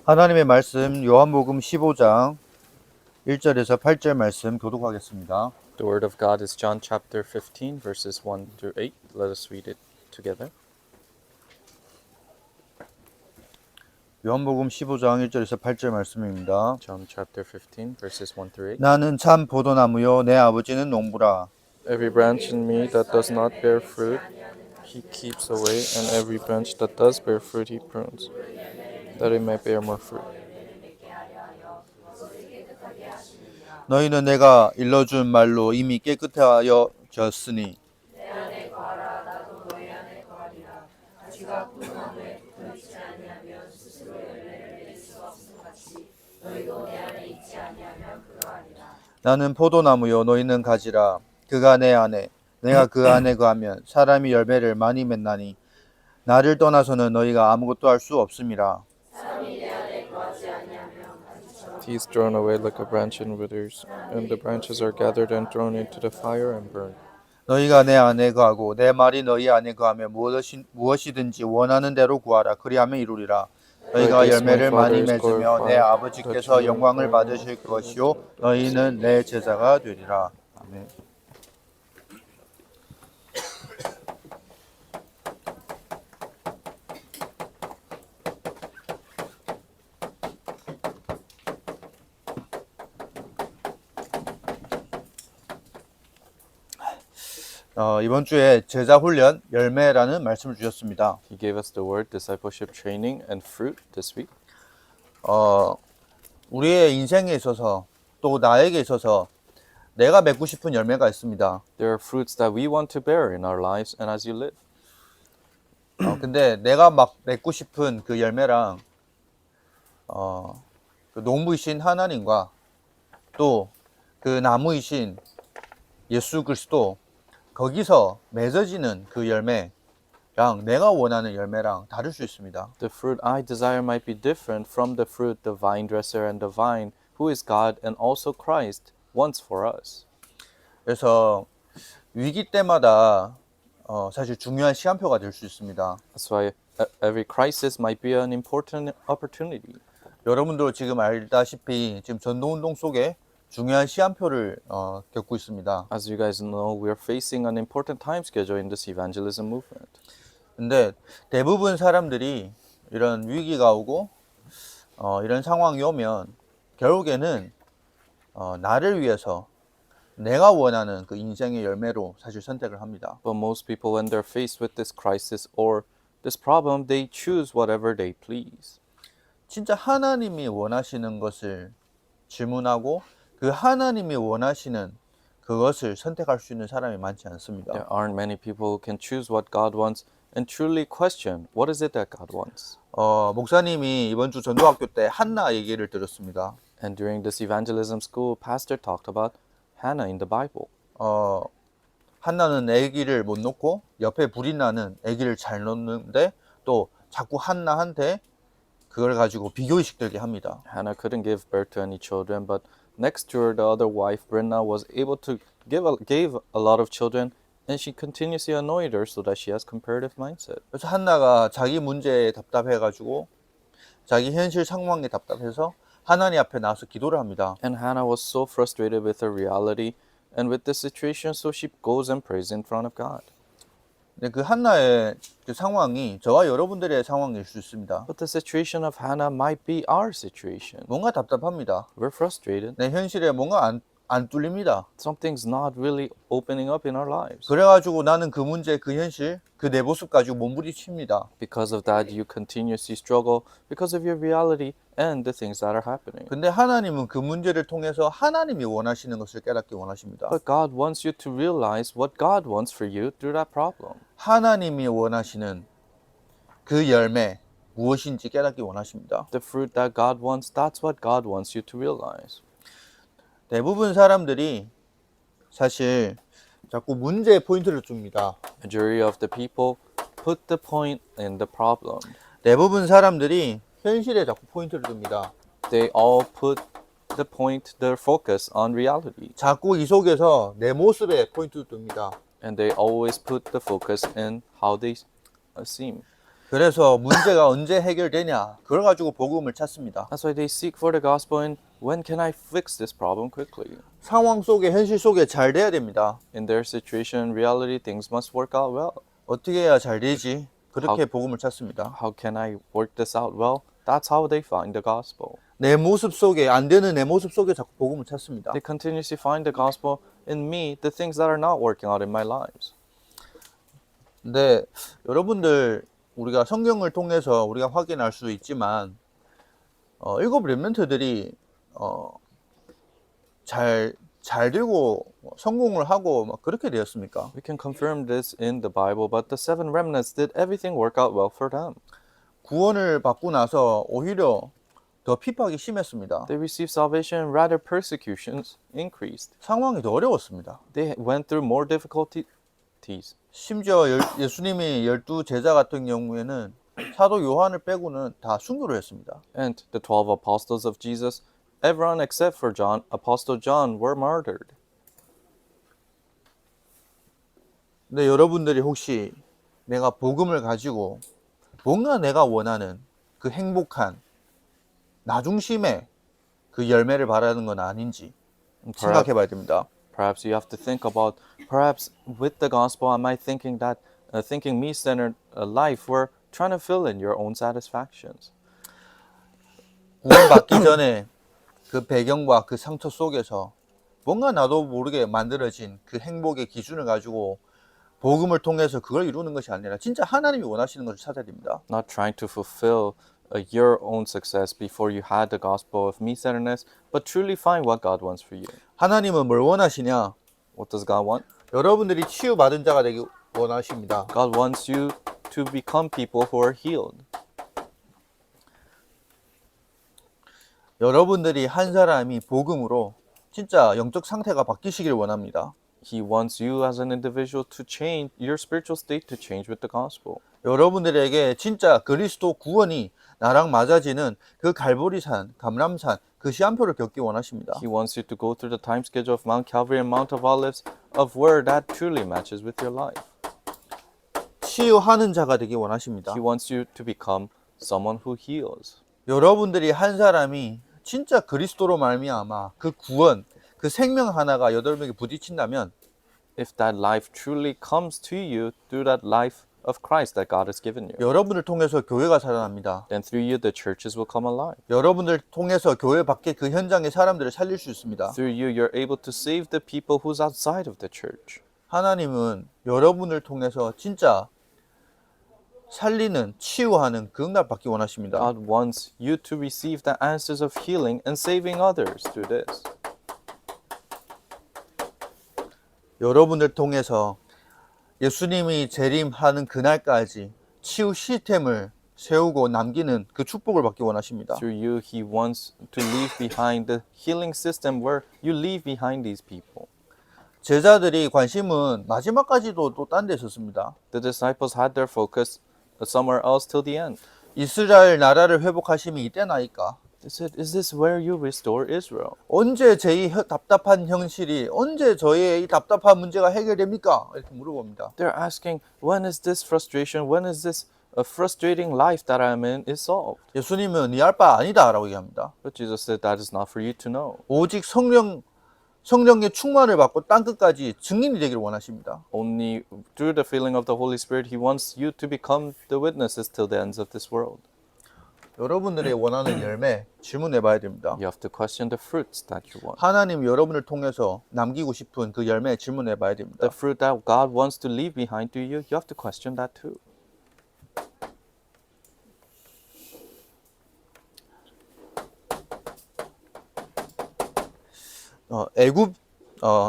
하나님의 말씀 요한복음 15장 1절에서 8절 말씀 교독하겠습니다. The word of God is John chapter 15 verses 1 through 8. Let us read it together. 요한복음 15장 1절에서 8절 말씀입니다. John chapter 15 verses 1 through 8. 나는 참 포도나무요 내 아버지는 농부라. Every branch in me that does not bear fruit, he keeps away, and every branch that does bear fruit, he prunes, that it may bear more fruit. 너희는 내가 일러준 말로 이미 깨끗하여졌으니 나는 포도나무요 너희는 가지라. 그가 내 안에 내가 그 안에 거하면 사람이 열매를 많이 맺나니 나를 떠나서는 너희가 아무것도 할 수 없음이라. He is thrown away like a branch and withers, and the branches are gathered and thrown into the fire and burned. 너희가 내 안에 거하고 내 말이 너희 안에 거하면 무엇이든지 원하는 대로 구하라. 그리하면 이루리라. 너희가 열매를 많이 맺으며 내 아버지께서 영광을 받으실 것이요 너희는 내 제자가 되리라. 아멘. 이번 주에 제자 훈련 열매라는 말씀을 주셨습니다. He gave us the word discipleship training and fruit this week. 우리의 인생에 있어서 또 나에게 있어서 내가 맺고 싶은 열매가 있습니다. There are fruits that we want to bear in our lives and as you live. 근데 내가 막 맺고 싶은 그 열매랑 그 농부이신 하나님과 또 그 나무이신 예수 그리스도 거기서 맺어지는 그 열매랑 내가 원하는 열매랑 다를 수 있습니다. The fruit I desire might be different from the fruit the vine dresser and the vine, who is God and also Christ, wants for us. 그래서 위기 때마다 사실 중요한 시간표가 될 수 있습니다. That's why every crisis might be an important opportunity. 여러분도 지금 알다시피 지금 전도운동 속에 중요한 시간표를 겪고 있습니다. As you guys know, we are facing an important time schedule in this evangelism movement. 근데 대부분 사람들이 이런 위기가 오고 이런 상황이 오면 결국에는 나를 위해서 내가 원하는 그 인생의 열매로 사실 선택을 합니다. But most people, when they're faced with this crisis or this problem, they choose whatever they please. 진짜 하나님이 원하시는 것을 질문하고 그 하나님이 원하시는 그것을 선택할 수 있는 사람이 많지 않습니다. There aren't many people who can choose what God wants and truly question what is it that God wants. 목사님이 이번 주 전도학교 때 한나 얘기를 들었습니다. And during this evangelism school, pastor talked about Hannah in the Bible. 한나는 아기를 못 놓고 옆에 불이 나는 아기를 잘 놓는데 또 자꾸 한나한테 그걸 가지고 비교의식 들게 합니다. Hannah couldn't give birth to any children, but next to her, the other wife, Brenna, was able to gave a lot of children, and she continuously annoyed her so that she has comparative mindset. 그래서 한나가 자기 문제에 답답해가지고 자기 현실 상황에 답답해서 하나님 앞에 나와서 기도를 합니다. And Hannah was so frustrated with her reality and with the situation, so she goes and prays in front of God. 근데 그 한나의 그 상황이 저와 여러분들의 상황일 수 있습니다. But the situation of Hannah might be our situation. 뭔가 답답합니다. We're frustrated. 내 현실에 뭔가 안 뚫립니다. Something's not really opening up in our lives. 그래가지고 나는 그 문제, 그 현실, 그 내 모습 가지고 몸부림칩니다. Because of that, you continuously struggle because of your reality and the things that are happening. 근데 하나님은 그 문제를 통해서 하나님이 원하시는 것을 깨닫기 원하십니다. But God wants you to realize what God wants for you through that problem. 하나님이 원하시는 그 열매 무엇인지 깨닫기 원하십니다. The fruit that God wants, that's what God wants you to realize. 대부분 사람들이 사실 자꾸 문제에 포인트를 줍니다. Majority of the people put the point in the problem. 대부분 사람들이 현실에 자꾸 포인트를 둡니다. They all put the point, their focus on reality. 자꾸 이 속에서 내 모습에 포인트를 둡니다. And they always put the focus in how they seem. 그래서 문제가 언제 해결되냐? 그걸 가지고 복음을 찾습니다. That's why they seek for the gospel and when can I fix this problem quickly? 상황 속에, 현실 속에 잘 돼야 됩니다. In their situation, reality, things must work out well. 어떻게 해야 잘 되지? 그렇게 복음을 찾습니다. How can I work this out well? That's how they find the gospel. 내 모습 속에, 안 되는 내 모습 속에 자꾸 복음을 찾습니다. They continuously find the gospel in me, the things that are not working out in my lives. 근데 여러분들 우리가 성경을 통해서 우리가 확인할 수 있지만 일곱 렘넌트들이 잘 되고 성공을 하고 막 그렇게 되었습니까? We can confirm this in the Bible, but the seven remnants did everything work out well for them. 구원을 받고 나서 오히려 더 핍박이 심했습니다. They received salvation, rather persecutions increased. 상황이 더 어려웠습니다. They went through more difficulties. 심지어 예수님이 12 제자 같은 경우에는 사도 요한을 빼고는 다 순교를 했습니다. And the 12 apostles of Jesus, everyone except for John, Apostle John, were martyred. 근데 여러분들이 혹시 내가 복음을 가지고 뭔가 내가 원하는 그 행복한 나중심의 그 열매를 바라는 건 아닌지 생각해 봐야 됩니다. Perhaps you have to think about, perhaps with the gospel, am I thinking that, thinking me-centered life, we're trying to fill in your own satisfactions. 구원받기 전에 그 배경과 그 상처 속에서 뭔가 나도 모르게 만들어진 그 행복의 기준을 가지고 복음을 통해서 그걸 이루는 것이 아니라 진짜 하나님이 원하시는 것을 찾아야 됩니다. Not trying to fulfill your own success before you had the gospel of me-centeredness, but truly find what God wants for you. 하나님은 뭘 원하시냐? What does God want? 여러분들이 치유받은 자가 되기 원하십니다. God wants you to become people who are healed. 여러분들이 한 사람이 복음으로 진짜 영적 상태가 바뀌시길 원합니다. He wants you as an individual to change, your spiritual state to change with the gospel. 여러분들에게 진짜 그리스도 구원이 나랑 맞아지는 그 갈보리산, 감람산, 그 시한표를 겪기 원하십니다. He wants you to go through the time schedule of Mount Calvary and Mount of Olives of where that truly matches with your life. 치유하는 자가 되기 원하십니다. He wants you to become someone who heals. 여러분들이 한 사람이 진짜 그리스도로 말미암아 그 구원, 그 생명 하나가 여덟 명이 부딪힌다면 If that life truly comes to you through that life of Christ that God has given you, 여러분을 통해서 교회가 살아납니다. then through you the churches will come alive. 여러분들 통해서 교회 밖에 그 현장의 사람들을 살릴 수 있습니다. Through you, you're able to save the people who's outside of the church. 하나님은 여러분을 통해서 진짜 살리는, 치유하는 그 응답 받기 원하십니다. God wants you to receive the answers of healing and saving others through this. 여러분을 통해서 예수님이 재림하는 그날까지 치유 시스템을 세우고 남기는 그 축복을 받기 원하십니다. Through you, He wants to leave behind the healing system where you leave behind these people. 제자들이 관심은 마지막까지도 또 딴 데 있었습니다. The disciples had their focus somewhere else till the end. 이스라엘 나라를 회복하심이 이때나이까? They said, is this where you restore Israel? 언제 제 이 답답한 현실이, 언제 저의 이 답답한 문제가 해결됩니까? 이렇게 물어봅니다. They're asking, when is this frustration, when is this frustrating life that I'm in is solved? 예수님은 네 알 바 아니다 라고 얘기합니다. But Jesus said, that is not for you to know. 오직 성령의 충만을 받고 땅끝까지 증인이 되기를 원하십니다. Only through the filling of the Holy Spirit, He wants you to become the witnesses till the ends of this world. 여러분들의 원하는 열매 질문해 봐야 됩니다. You have to question the fruits that you want. 하나님 여러분을 통해서 남기고 싶은 그 열매 질문해 봐야 됩니다. The fruit that God wants to leave behind to you, you have to question that too.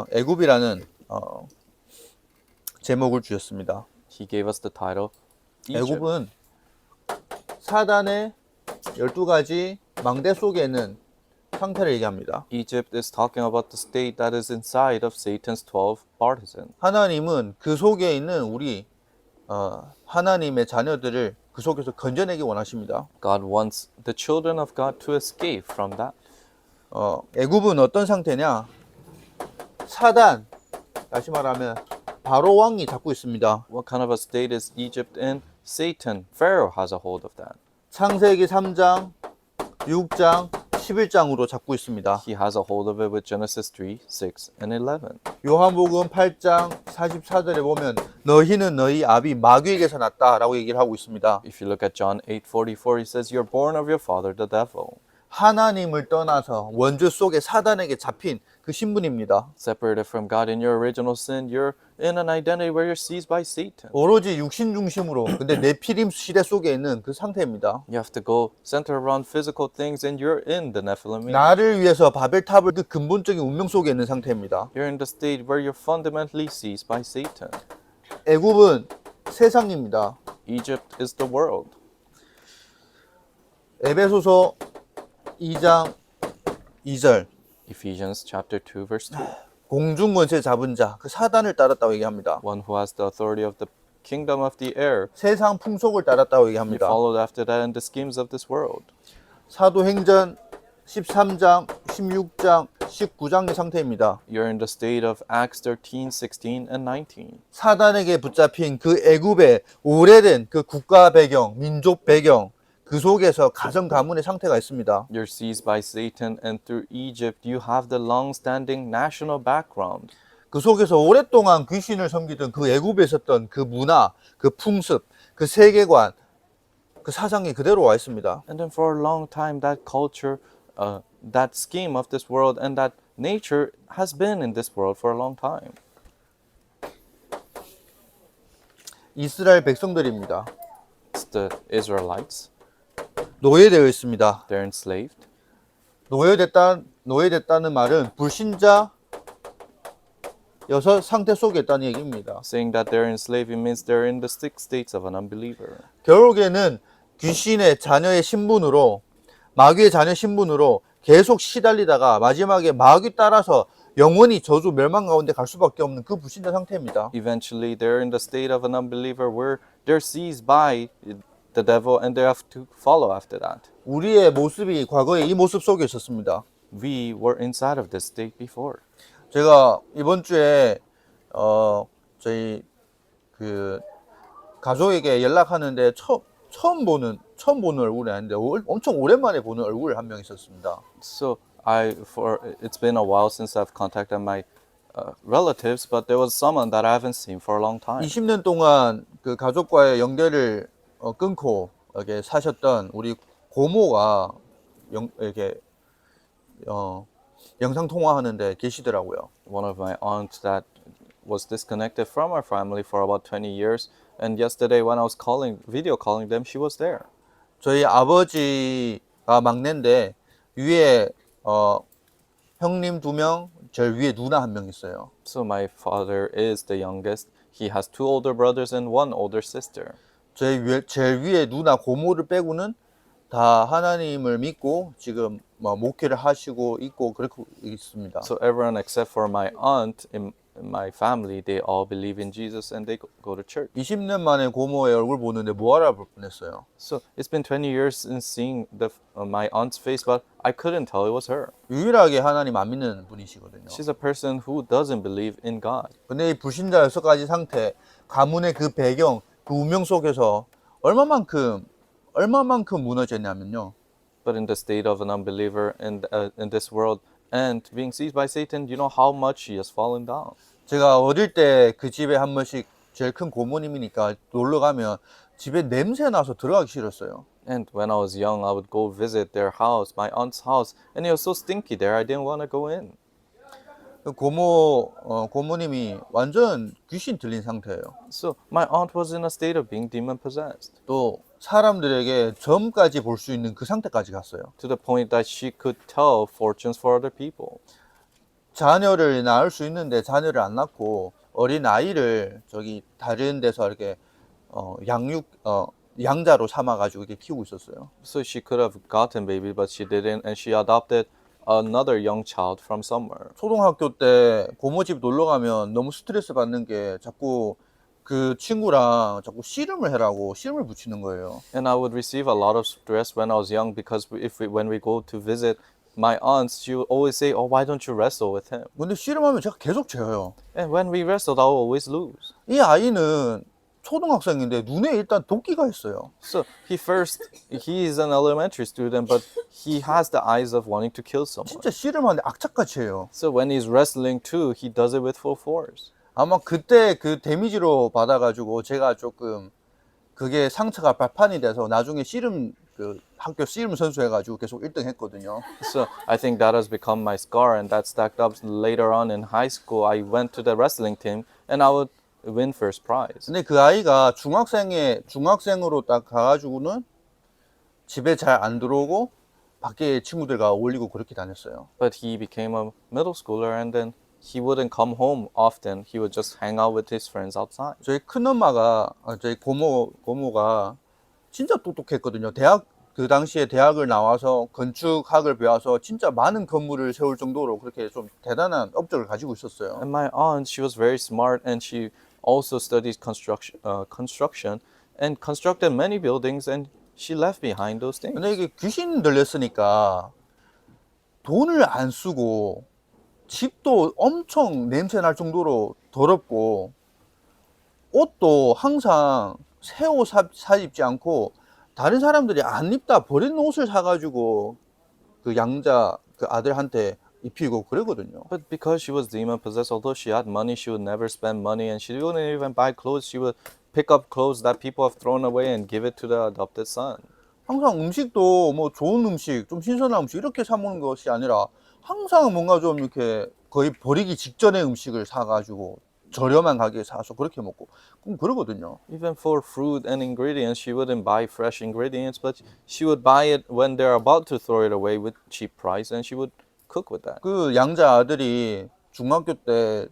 애굽이라는 제목을 주셨습니다. He gave us the title, Egypt. 애굽은 사단의 12가지 망대 속에 있는 상태를 얘기합니다. Egypt is talking about the state that is inside of Satan's 12 partisans. 하나님은 그 속에 있는 우리 하나님의 자녀들을 그 속에서 건져내기 원하십니다. God wants the children of God to escape from that. 애굽은 어떤 상태냐? 사단, 다시 말하면 바로 왕이 잡고 있습니다. What kind of a state is Egypt in? Satan, Pharaoh has a hold of that. 창세기 3장, 6장, 11장으로 잡고 있습니다. He has a hold of it with Genesis 3, 6, and 11. 요한복음 8장 44절에 보면 너희는 너희 아비 마귀에게서 났다라고 얘기를 하고 있습니다. If you look at John 8:44, he says, "You're born of your father, the devil." 하나님을 떠나서 원죄 속에 사단에게 잡힌 그 신분입니다. Separated from God in your original sin, you're in an identity where you're seized by Satan. 오로지 육신 중심으로 근데 네피림 시대 속에 있는 그 상태입니다. You have to go center around physical things, and you're in the Nephilim. 나를 위해서 바벨탑을 그 근본적인 운명 속에 있는 상태입니다. You're in the state where you're fundamentally seized by Satan. 애굽은 세상입니다. Egypt is the world. 에베소서 2장 2절 Ephesians chapter 2, verse 2. 공중 권세 잡은 자, 그 사단을 따랐다고 얘기합니다. One who has the authority of the kingdom of the air. 세상 풍속을 따랐다고 You 얘기합니다. followed after that in the schemes of this world. 사도행전 13장, 16장, 19장의 상태입니다. You're in the state of Acts 13, 16, and 19. 사단에게 붙잡힌 그 애굽의 오래된 그 국가 배경, 민족 배경, 그 속에서 가정 가문의 상태가 있습니다. You're seized by Satan, and through Egypt you have the long-standing national background. 그 속에서 오랫동안 귀신을 섬기던 그 애굽에 있었던 그 문화, 그 풍습, 그 세계관, 그 사상이 그대로 와 있습니다. And then for a long time that culture, that scheme of this world and that nature has been in this world for a long time. 이스라엘 백성들입니다. It's the Israelites. 노예되어 있습니다. They're enslaved. 노예됐다는 말은 불신자 여섯 상태 속에 있다는 얘기입니다. Saying that they're enslaved means they're in the six states of an unbeliever. 결국에는 귀신의 자녀의 신분으로 마귀의 자녀 신분으로 계속 시달리다가 마지막에 마귀 따라서 영원히 저주 멸망 가운데 갈 수밖에 없는 그 불신자 상태입니다. Eventually they're in the state of an unbeliever where they're seized by the devil and they have to follow after that. 우리의 모습이 과거에 이 모습 속에 있었습니다. We were inside of this state before. 제가 이번 주에 저희 그 가족에게 연락하는데 처음 보는 얼굴이 아닌데 엄청 오랜만에 보는 얼굴 한 명 있었습니다. So it's been a while since I've contacted my relatives, but there was someone that I haven't seen for a long time. 20년 동안 그 가족과의 연결을 끊고 이렇게 사셨던 우리 고모가 이렇게 영상 통화하는데 계시더라고요. One of my aunts that was disconnected from our family for about 20 years, and yesterday when I was video calling them, she was there. 저희 아버지가 막내인데 위에 형님 2명, 저 위에 누나 1명 있어요. So my father is the youngest. He has 2 older brothers and 1 older sister. 제일 위에 누나 고모를 빼고는 다 하나님을 믿고 지금 목회를 하시고 있고 그렇게 있습니다. So everyone except for my aunt in my family, they all believe in Jesus and they go to church. 20년 만에 고모의 얼굴 보는데 뭐 알아볼 뻔했어요. So it's been 20 years since seeing my aunt's face, but I couldn't tell it was her. 유일하게 하나님 안 믿는 분이시거든요. She's a person who doesn't believe in God. 근데 이 불신자 6가지 상태, 가문의 그 배경, 그 운명 속에서 얼마만큼 무너졌냐면요. But in the state of an unbeliever in this world and being seized by Satan, you know how much she has fallen down. 제가 어릴 때 그 집에 한 번씩 제일 큰 고모님이니까 놀러 가면 집에 냄새 나서 들어가기 싫었어요. And when I was young, I would go visit their house, my aunt's house, and it was so stinky there, I didn't want to go in. 고모님이 완전 귀신 들린 상태예요. So my aunt was in a state of being demon possessed. 또 사람들에게 점까지 볼 수 있는 그 상태까지 갔어요. To the point that she could tell fortunes for other people. 자녀를 낳을 수 있는데 자녀를 안 낳고 어린 아이를 저기 다른 데서 이렇게 양자로 삼아가지고 이렇게 키우고 있었어요. So she could have gotten baby, but she didn't, and she adopted another young child from somewhere. 초등학교 때 고모 집 놀러 가면 너무 스트레스 받는 게 자꾸 그 친구랑 자꾸 씨름을 해라고 씨름을 붙이는 거예요. And I would receive a lot of stress when I was young because when we go to visit my aunts, she would always say, "Oh, why don't you wrestle with him?" 근데 씨름하면 제가 계속 져요. And when we wrestled, I would always lose. 이 아이는 초등학생인데 눈에 일단 도끼가 있어요. So he is an elementary student, but he has the eyes of wanting to kill someone. 진짜 씨름하는데 악착같이 해요. So when he's wrestling too, he does it with full force. 아마 그때 그 데미지로 받아가지고 제가 조금 그게 상처가 발판이 돼서 나중에 씨름 그 학교 씨름 선수 해가지고 계속 1등 했거든요. So I think that has become my scar, and that stacked up later on in high school. I went to the wrestling team, and I would win first prize. 근데 그 아이가 중학생으로 딱 가가지고는 집에 잘 안 들어오고 밖에 친구들과 어울리고 그렇게 다녔어요. But he became a middle schooler, and then he wouldn't come home often. He would just hang out with his friends outside. 저희 큰엄마가 저희 고모가 진짜 똑똑했거든요. 그 당시에 대학을 나와서 건축학을 배워서 진짜 많은 건물을 세울 정도로 그렇게 좀 대단한 업적을 가지고 있었어요. And my aunt, she was very smart, and she also studied construction and constructed many buildings, and she left behind those things. 근데 이게 귀신 들렸으니까 돈을 안 쓰고 집도 엄청 냄새 날 정도로 더럽고 옷도 항상 새 옷 사 입지 않고 다른 사람들이 안 입다 버리는 옷을 사가지고 그 양자 그 아들한테 입히고 그러거든요. But because she was demon possessed, although she had money, she would never spend money, and she wouldn't even buy clothes. She would pick up clothes that people have thrown away and give it to the adopted son. 항상 음식도 뭐 좋은 음식, 좀 신선한 음식 이렇게 사 먹는 것이 아니라 항상 뭔가 좀 이렇게 거의 버리기 직전의 음식을 사가지고 저렴한 가게에 사서 그렇게 먹고 그럼 그러거든요. Even for fruit and ingredients, she wouldn't buy fresh ingredients, but she would buy it when they're about to throw it away with cheap price, and she would cook with that. 그 양자 아들이 중학교 때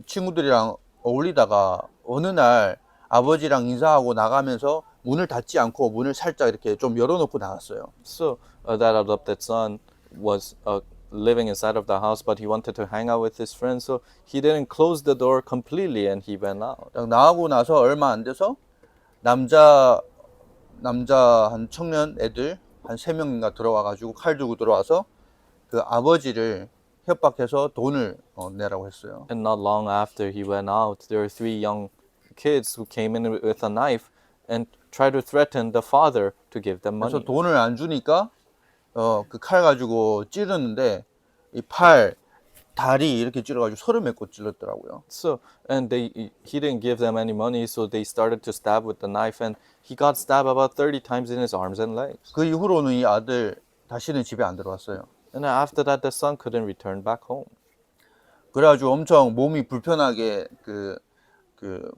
친구들이랑 어울리다가 어느 날 아버지랑 인사하고 나가면서 문을 닫지 않고 문을 살짝 이렇게 좀 열어놓고 나갔어요. So that adopted son was living inside of the house, but he wanted to hang out with his friends, so he didn't close the door completely, and he went out. 딱 나가고 나서 얼마 안 돼서 남자 한 청년 애들 한 3명인가 들어와가지고 칼 들고 들어와서 그 아버지를 협박해서 돈을 내라고 했어요. And not long after he went out, there were 3 young kids who came in with a knife and tried to threaten the father to give them 그래서 money. 돈을 안 주니까 그 칼 가지고 찌르는데 이 팔, 다리 이렇게 찔러가지고 30몇 곳 찔렀더라고요. So, and he didn't give them any money, so they started to stab with the knife, and he got stabbed about 30 times in his arms and legs. 그 이후로는 이 아들 다시는 집에 안 들어왔어요. And after that, the son couldn't return back home. 그래가지고 엄청 몸이 불편하게 그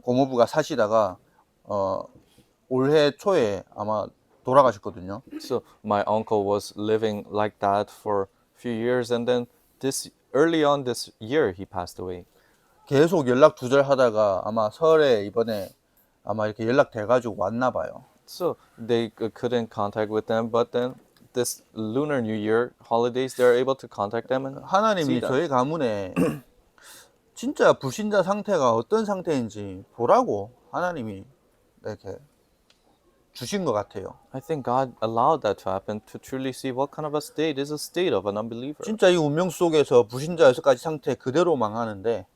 고모부가 사시다가 올해 초에 아마 돌아가셨거든요. So my uncle was living like that for a few years, and then early on this year he passed away. 계속 연락 두절하다가 아마 설에 이번에 아마 이렇게 연락돼가지고 왔나 봐요. So they couldn't contact with them, but then this Lunar New Year holidays, they're able to contact them and see 하나님이 them. 저희 가문에 진짜 불신자 상태가 어떤 상태인지 보라고 하나님이 이렇게 주신 것 같아요. I think God allowed that to happen to truly see what kind of a state is a state of an unbeliever. 진짜 이 운명 속에서 불신자 6가지 상태 그대로 망하는데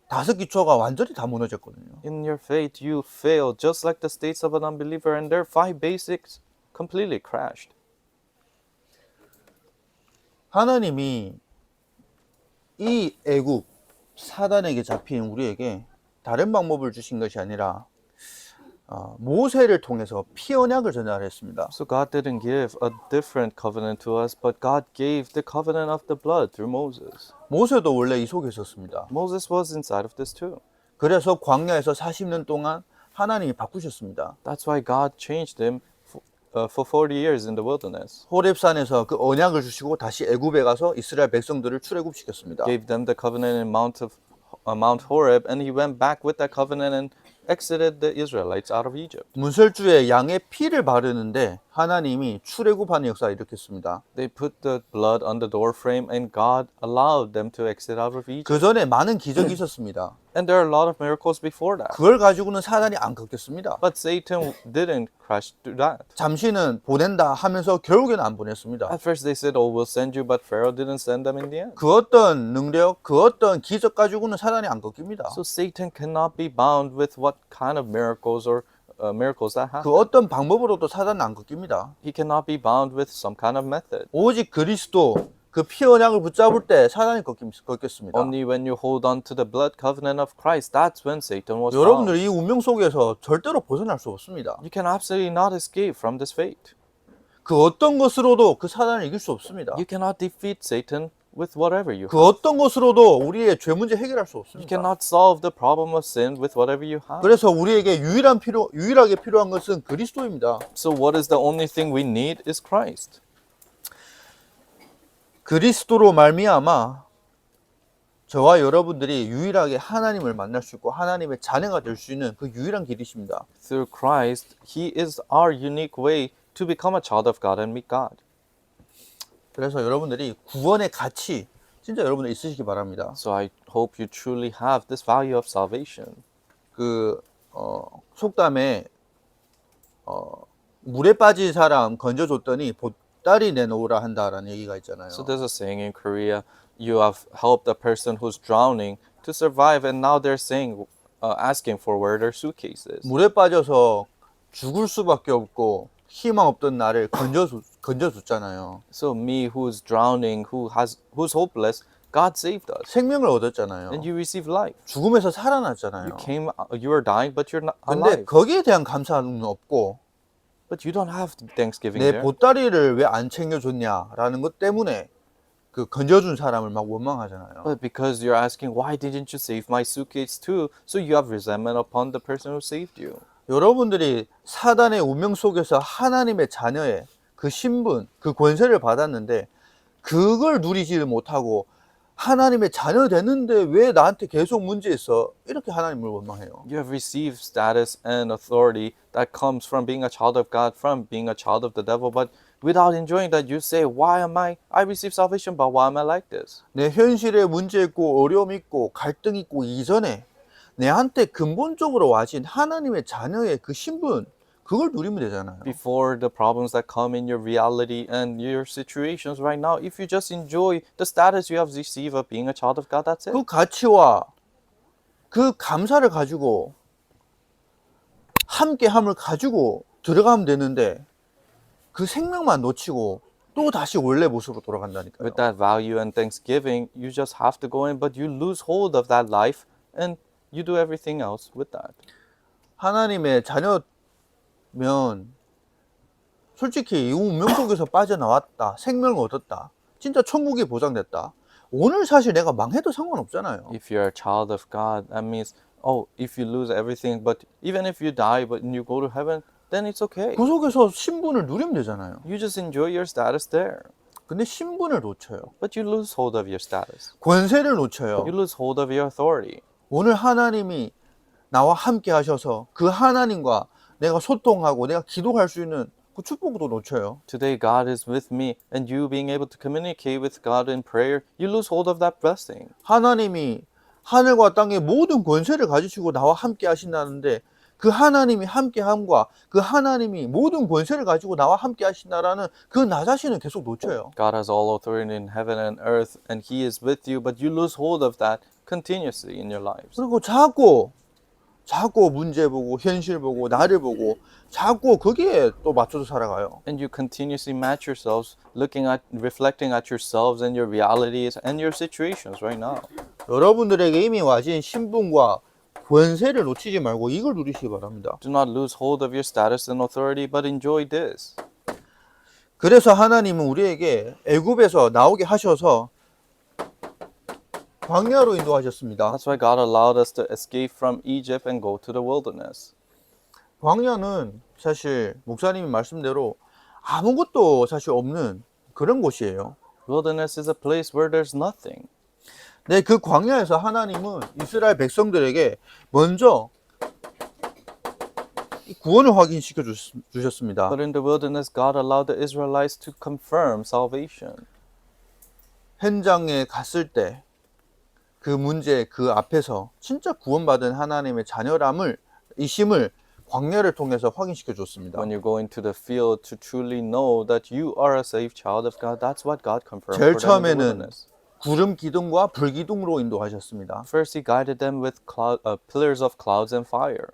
5기초가 완전히 다 무너졌거든요. In your faith, you fail just like the states of an unbeliever, and their 5 basics completely crashed. 하나님이 이 애국 사단에게 잡힌 우리에게 다른 방법을 주신 것이 아니라 모세를 통해서 피 언약을 전달했습니다. So God didn't give a different covenant to us, but God gave the covenant of the blood through Moses. 모세도 원래 이 속에 있었습니다. Moses was inside of this too. 그래서 광야에서 40년 동안 하나님이 바꾸셨습니다. That's why God changed him for 40 years in the wilderness. 호렙산에서 그 언약을 주시고 다시 애굽에 가서 이스라엘 백성들을 출애굽시켰습니다. Gave them the covenant in Mount Horeb, and he went back with that covenant and exited the Israelites out of Egypt. 문설주에 양의 피를 바르는데 하나님이 출애굽하는 역사를 일으켰습니다. They put the blood on the door frame and God allowed them to exit out of Egypt. 그 전에 많은 기적이 있었습니다. And there are a lot of miracles before that. 그걸 가지고는 사단이 안 꺾였습니다. But Satan didn't crash through that. 잠시는 보낸다 하면서 결국에는 안 보냈습니다. At first they said, oh, we'll send you, but Pharaoh didn't send them in the end. 그 어떤 능력, 그 어떤 기적 가지고는 사단이 안 꺾입니다. So Satan cannot be bound with what kind of miracles or miracles that happen. 그 어떤 방법으로도 사단은 안 꺾입니다. He cannot be bound with some kind of method. 오직 그리스도 그 피 언약을 붙잡을 때 사단이 꺾였습니다. Only when you hold on to the blood covenant of Christ, that's when Satan was bound. 여러분들 이 운명 속에서 절대로 벗어날 수 없습니다. You can absolutely not escape from this fate. 그 어떤 것으로도 그 사단을 이길 수 없습니다. You cannot defeat Satan with whatever you 그 have. 어떤 것으로도 우리의 죄 문제 해결할 수 You 없습니다. cannot solve the problem of sin with whatever you have. 그래서 우리에게 유일하게 필요한 것은 그리스도입니다. So what is the only thing we need is Christ. 그리스도로 말미암아 저와 여러분들이 유일하게 하나님을 만날 수 있고 하나님의 자녀가 될 수 있는 그 유일한 길이십니다. Through Christ, He is our unique way to become a child of God and meet God. 그래서 여러분들이 구원의 가치 진짜 여러분들 있으시기 바랍니다. So I hope you truly have this value of salvation. 속담에 물에 빠진 사람 건져줬더니 보따리 내놓으라 한다라는 얘기가 있잖아요. So there's a saying in Korea, you have helped a person who's drowning to survive, and now they're saying, asking for where their suitcases. 물에 빠져서 죽을 수밖에 없고 희망 없던 나를 건져줬잖아요. So me who's drowning, who's hopeless, God saved us. 생명을 얻었잖아요. And you receive life. 죽음에서 살아났잖아요. You were dying, but you're not 근데 alive. 거기에 대한 감사는 없고 But you don't have Thanksgiving 내 there. 보따리를 왜 안 챙겨줬냐라는 것 때문에 그 건져준 사람을 막 원망하잖아요. But because you're asking, why didn't you save my suitcase too? So you have resentment upon the person who saved you. 여러분들이 사단의 운명 속에서 하나님의 자녀의 그 신분, 그 권세를 받았는데 그걸 누리지를 못하고 하나님의 자녀 됐는데 왜 나한테 계속 문제 있어? 이렇게 하나님을 원망해요. You have received status and authority that comes from being a child of God, from being a child of the devil, but without enjoying that, you say, why am I received salvation, but why am I like this? 내 현실에 문제 있고 어려움 있고 갈등 있고 이전에 내한테 근본적으로 와진 하나님의 자녀의 그 신분, 그걸 누리면 되잖아요. Before the problems that come in your reality and your situations right now, if you just enjoy the status you have received of being a child of God, that's it. 그 가치와 그 감사를 가지고 함께함을 가지고 들어가면 되는데 그 생명만 놓치고 또 다시 원래 모습으로 돌아간다니까요. With that value and thanksgiving, you just have to go in, but you lose hold of that life and you do everything else with that. 하나님의 자녀면 솔직히 이 운명 속에서 빠져나왔다, 생명을 얻었다, 진짜 천국이 보장됐다. 오늘 사실 내가 망해도 상관없잖아요. If you're a child of God, that means, oh, if you lose everything, but even if you die, but you go to heaven, then it's okay. 그 속에서 신분을 누리면 되잖아요. You just enjoy your status there. 근데 신분을 놓쳐요. But you lose hold of your status. 권세를 놓쳐요. You lose hold of your authority. 오늘 하나님이 나와 함께 하셔서 그 하나님과 내가 소통하고 내가 기도할 수 있는 그 축복도 놓쳐요. Today, God is with me, and you being able to communicate with God in prayer, you lose hold of that blessing. 하나님이 하늘과 땅의 모든 권세를 가지시고 나와 함께 하신다는데 그 하나님이 함께함과 그 하나님이 모든 권세를 가지고 나와 함께 하신다라는 그 나 자신을 계속 놓쳐요. God has all authority in heaven and earth, and He is with you, but you lose hold of that continuously in your lives. 그리고 자꾸 문제 보고 현실 보고 나를 보고 자꾸 거기에 또 맞춰서 살아가요. And you continuously match yourselves, reflecting at yourselves and your realities and your situations right now. 여러분들에게 이미 와진 신분과 권세를 놓치지 말고 이걸 누리시기 바랍니다. Do not lose hold of your status and authority, but enjoy this. 그래서 하나님은 우리에게 애굽에서 나오게 하셔서 광야로 인도하셨습니다. That's why God allowed us to escape from Egypt and go to the wilderness. 광야는 사실 목사님이 말씀대로 아무것도 사실 없는 그런 곳이에요. Wilderness is a place where there's nothing. 네, 그 광야에서 하나님은 이스라엘 백성들에게 먼저 구원을 확인시켜 주셨습니다. But in the wilderness, God allowed the Israelites to confirm salvation. 현장에 갔을 때 그 문제 그 앞에서 진짜 구원받은 하나님의 자녀람을 이심을 광야를 통해서 확인시켜 줬습니다. When you go into the field to truly know that you are a saved child of God, that's what God confirmed 제일 for them in the 처음에는 wilderness. 구름 기둥과 불 기둥으로 인도하셨습니다. First, He guided them with pillars of clouds and fire.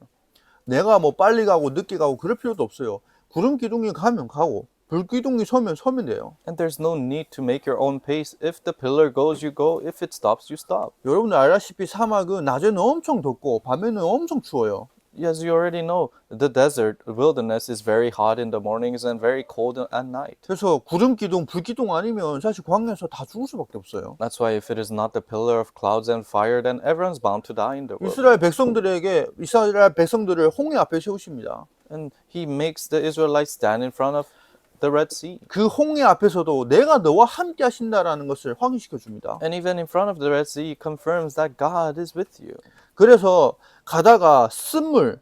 내가 뭐 빨리 가고 늦게 가고 그럴 필요도 없어요. 구름 기둥이 가면 가고 불 기둥이 서면 돼요. And there's no need to make your own pace. If the pillar goes, you go. If it stops, you stop. 여러분들 알다시피 사막은 낮에는 엄청 덥고 밤에는 엄청 추워요. As you already know, the desert, the wilderness is very hot in the mornings and very cold at night. 그래서 구름 기둥, 불 기둥 아니면 사실 광야에서 다 죽을 수밖에 없어요. That's why if it is not the pillar of clouds and fire, then everyone's bound to die in the world. 이스라엘 백성들을 홍해 앞에 세우십니다. And He makes the Israelites stand in front of the Red Sea. 그 홍해 앞에서도 내가 너와 함께 하신다라는 것을 확인시켜 줍니다. And even in front of the Red Sea, He confirms that God is with you. 그래서 가다가 쓴물을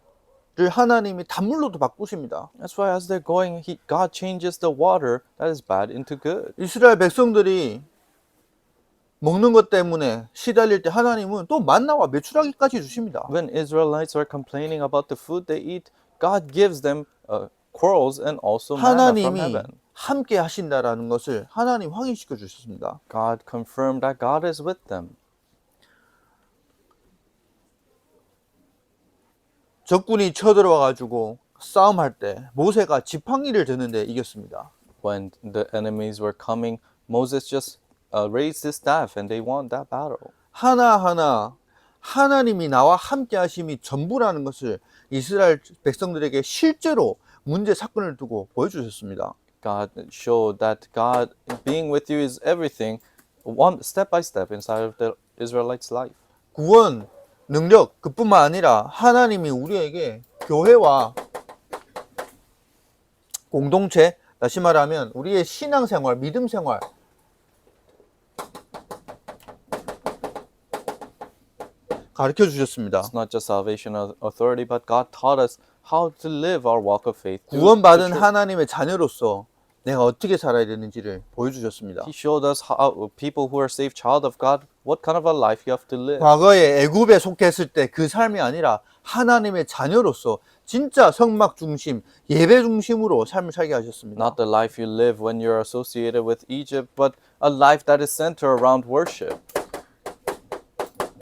하나님이 단물로도 바꾸십니다. That's why as they're going, God changes the water that is bad into good. 이스라엘 백성들이 먹는 것 때문에 시달릴 때 하나님은 또 만나와 메추라기까지 주십니다. When Israelites are complaining about the food they eat, God gives them quarrels and also manna from 하나님이 heaven. 함께 하신다라는 것을 하나님 확인시켜 주셨습니다. God confirmed that God is with them. 적군이 쳐들어와 가지고 싸움할 때 모세가 지팡이를 드는데 이겼습니다. When the enemies were coming, Moses just raised his staff and they won that battle. 하나하나 하나님이 나와 함께 하심이 전부라는 것을 이스라엘 백성들에게 실제로 문제 사건을 두고 보여주셨습니다. God showed that God being with you is everything, one step by step inside of the Israelites' life. 구원, 능력 그뿐만 아니라 하나님이 우리에게 교회와 공동체, 다시 말하면 우리의 신앙생활, 믿음생활 가르쳐 주셨습니다. It's not just salvation authority, but God taught us how to live our walk of faith. 구원받은 하나님의 자녀로서 내가 어떻게 살아야 되는지를 보여주셨습니다. He showed us how people who are saved child of God, what kind of a life you have to live. 과거에 애굽에 속했을 때 그 삶이 아니라 하나님의 자녀로서 진짜 성막 중심, 예배 중심으로 삶을 살게 하셨습니다. Not the life you live when you're associated with Egypt, but a life that is centered around worship.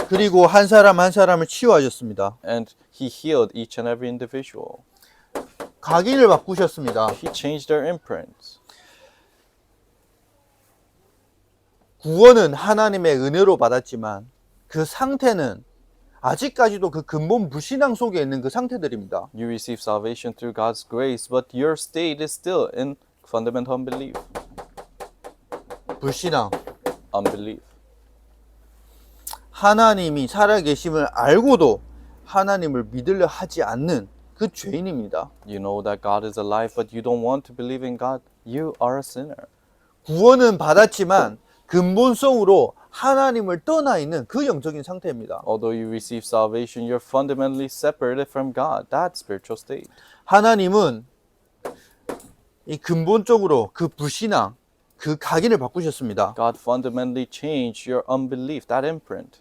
그리고 한 사람 한 사람을 치유하셨습니다. And He healed each and every individual. 각인을 바꾸셨습니다. He changed their imprints. 구원은 하나님의 은혜로 받았지만 그 상태는 아직까지도 그 근본 불신앙 속에 있는 그 상태들입니다. You receive salvation through God's grace, but your state is still in fundamental unbelief. 불신앙. Unbelief. 하나님이 살아계심을 알고도 하나님을 믿으려 하지 않는 그 죄인입니다. You know that God is alive, but you don't want to believe in God. You are a sinner. 구원은 받았지만 근본성으로 하나님을 떠나 있는 그 영적인 상태입니다. Although you receive salvation, you're fundamentally separated from God. That spiritual state. 하나님은 이 근본적으로 그 불신앙, 그 각인을 바꾸셨습니다. God fundamentally changed your unbelief, that imprint.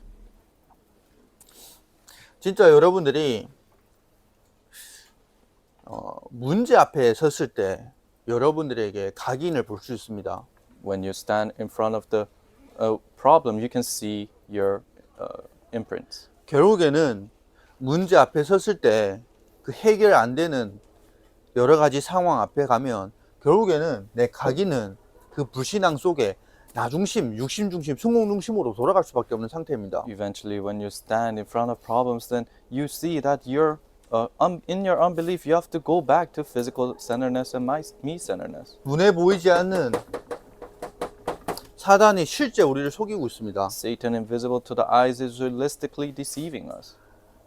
진짜 여러분들이 문제 앞에 섰을 때 여러분들에게 각인을 볼 수 있습니다. When you stand in front of the problem, you can see your imprints. 결국에는 문제 앞에 섰을 때 그 해결 안 되는 여러 가지 상황 앞에 가면 결국에는 내 각인은 그 불신앙 속에 나 중심, 육신 중심, 성공 중심으로 돌아갈 수밖에 없는 상태입니다. Eventually, when you stand in front of problems, then you see that you're in your unbelief, you have to go back to physical centeredness and me-centeredness. 눈에 보이지 않는 사단이 실제 우리를 속이고 있습니다. Satan, invisible to the eyes, is realistically deceiving us.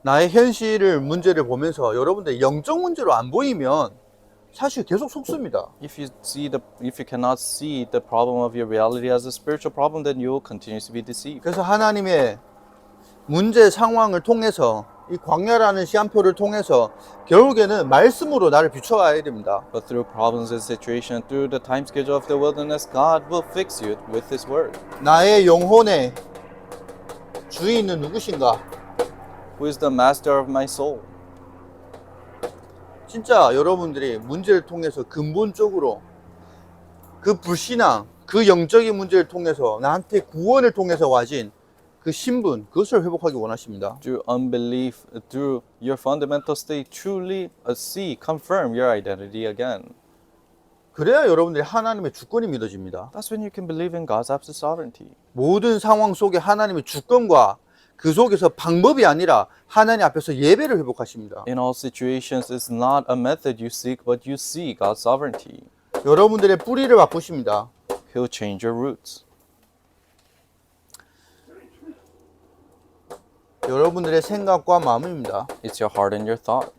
나의 현실을 문제를 보면서 여러분들 영적 문제로 안 보이면 사실 계속 속습니다. If you cannot see the problem of your reality as a spiritual problem, then you will continue to be deceived. 그래서 하나님의 문제 상황을 통해서 이 광야라는 시한표를 통해서 결국에는 말씀으로 나를 비춰가야 됩니다. But through problems and situation, through the time schedule of the wilderness, God will fix you with His word. 나의 영혼의 주인은 누구신가? Who is the master of my soul? 진짜 여러분들이 문제를 통해서 근본적으로 그 불신앙, 그 영적인 문제를 통해서 나한테 구원을 통해서 와진 그 신분, 그것을 회복하기 원하십니다. Through unbelief, through your fundamental state, truly see, confirm your identity again. 그래야 여러분들이 하나님의 주권이 믿어집니다. That's when you can believe in God's absolute sovereignty. 모든 상황 속에 하나님의 주권과 그 속에서 방법이 아니라 하나님 앞에서 예배를 회복하십니다. In all situations, it's not a method you seek, but you see God's sovereignty. 여러분들의 뿌리를 바꾸십니다. He'll change your roots. 여러분들의 생각과 마음입니다. It's your heart and your thought.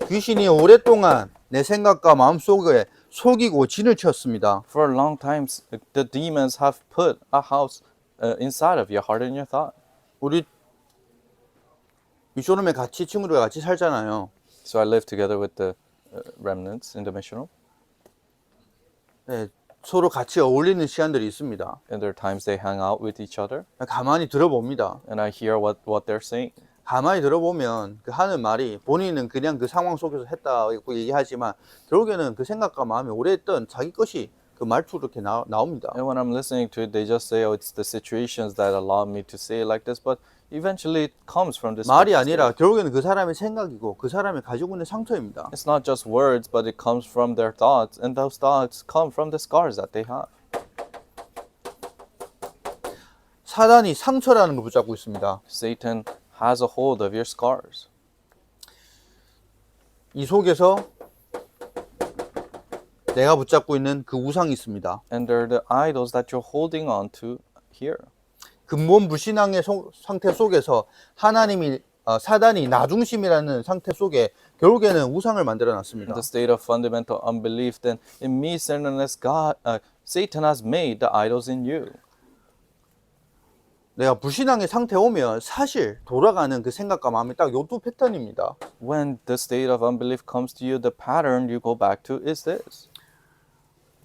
귀신이 오랫동안 내 생각과 마음 속에 속이고 진을 쳤습니다. For a long time, the demons have put a house inside of your heart and your thought. 우리 미션홈에 같이 친구들과 같이 살잖아요. So I live together with the remnants in the missional. 네, 서로 같이 어울리는 시간들이 있습니다. And there are times they hang out with each other. 가만히 들어봅니다. And I hear what they're saying. 가만히 들어보면 그 하는 말이 본인은 그냥 그 상황 속에서 했다고 얘기하지만 결국에는 그 생각과 마음이 오래 했던 자기 것이 그 말투로 이렇게 나옵니다. And when I'm listening to it, they just say, "Oh, it's the situations that allow me to say it like this." But eventually, it comes from this. 말이 person's 아니라 state. 결국에는 그 사람의 생각이고 그 사람이 가지고 있는 상처입니다. It's not just words, but it comes from their thoughts, and those thoughts come from the scars that they have. 사단이 상처라는 걸 붙잡고 있습니다. Satan has a hold of your scars. 이 속에서 내가 붙잡고 있는 그 우상이 있습니다. And they're the idols that you're holding on to here. 근본 불신앙의 상태 속에서 하나님이 사단이 나중심이라는 상태 속에 결국에는 우상을 만들어 놨습니다. In the state of fundamental unbelief, then in me, sinless God, Satan has made the idols in you. 내가 불신앙의 상태에 오면 사실 돌아가는 그 생각과 마음이 딱 요 두 패턴입니다. When the state of unbelief comes to you, the pattern you go back to is this.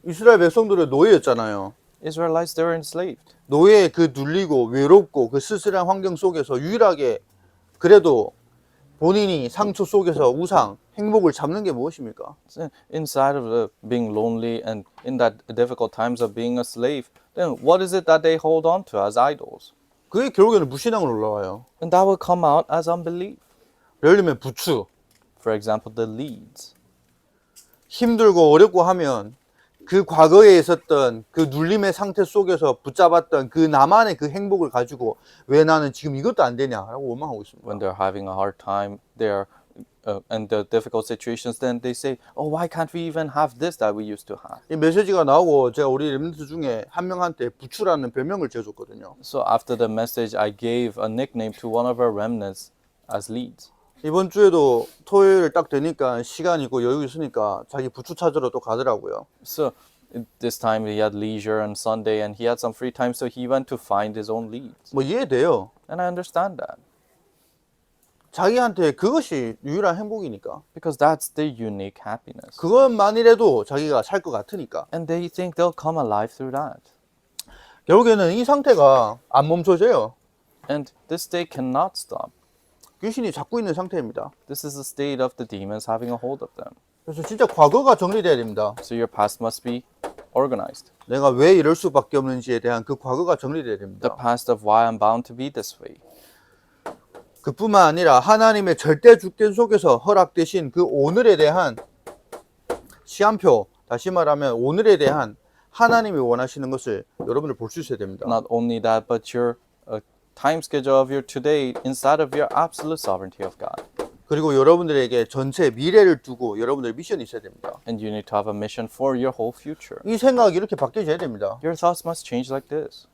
이스라엘 백성들은 노예였잖아요. Israelites, they were enslaved. 노예에 그 눌리고 외롭고 그 쓸쓸한 환경 속에서 유일하게 그래도 본인이 상처 속에서 우상, 행복을 잡는 게 무엇입니까? Inside of being lonely and in that difficult times of being a slave, then what is it that they hold on to as idols? 그게 결국에는 불신앙으로 올라와요. And that will come out as unbelief. 예를 들면 부추. For example, the leads. 힘들고 어렵고 하면 그 과거에 있었던 그 눌림의 상태 속에서 붙잡았던 그 나만의 그 행복을 가지고 왜 나는 지금 이것도 안 되냐라고 원망하고 있습니다. When they're having a hard time, they're and the difficult situations, then they say, "Oh, why can't we even have this that we used to have?" 이 메시지가 나오고 제가 우리 렘넌트 중에 한 명한테 부추라는 별명을 지어줬거든요. So after the message, I gave a nickname to one of our remnants as leads. 이번 주에도 토요일 딱 되니까 시간 있고 여유 있으니까 자기 부추 찾으러 또 가더라고요. So this time he had leisure on Sunday and he had some free time, so he went to find his own leads. 뭐 이해돼요. And I understand that 자기한테 그것이 유일한 행복이니까. because that's their unique happiness. 그것만이라도 자기가 살 것 같으니까. And they think they'll come alive through that. 결국에는 이 상태가 안 멈춰져요. And this state cannot stop. 귀신이 잡고 있는 상태입니다. This is the state of the demons having a hold of them. 그래서 진짜 과거가 정리돼야 됩니다. So your past must be organized. 내가 왜 이럴 수밖에 없는지에 대한 그 과거가 정리돼야 The 됩니다. past of why I'm bound to be this way. 그뿐만 아니라 하나님의 절대 주권 속에서 허락되신 그 오늘에 대한 시한표, 다시 말하면 오늘에 대한 하나님이 원하시는 것을 여러분들 볼 수 있어야 됩니다. Not only that, but your time schedule of your today inside of your absolute sovereignty of God. 그리고 여러분들에게 전체 미래를 두고 여러분들 미션이 있어야 됩니다. And you need to have a mission for your whole future. 이 생각이 이렇게 바뀌어져야 됩니다. Your thoughts must change like this.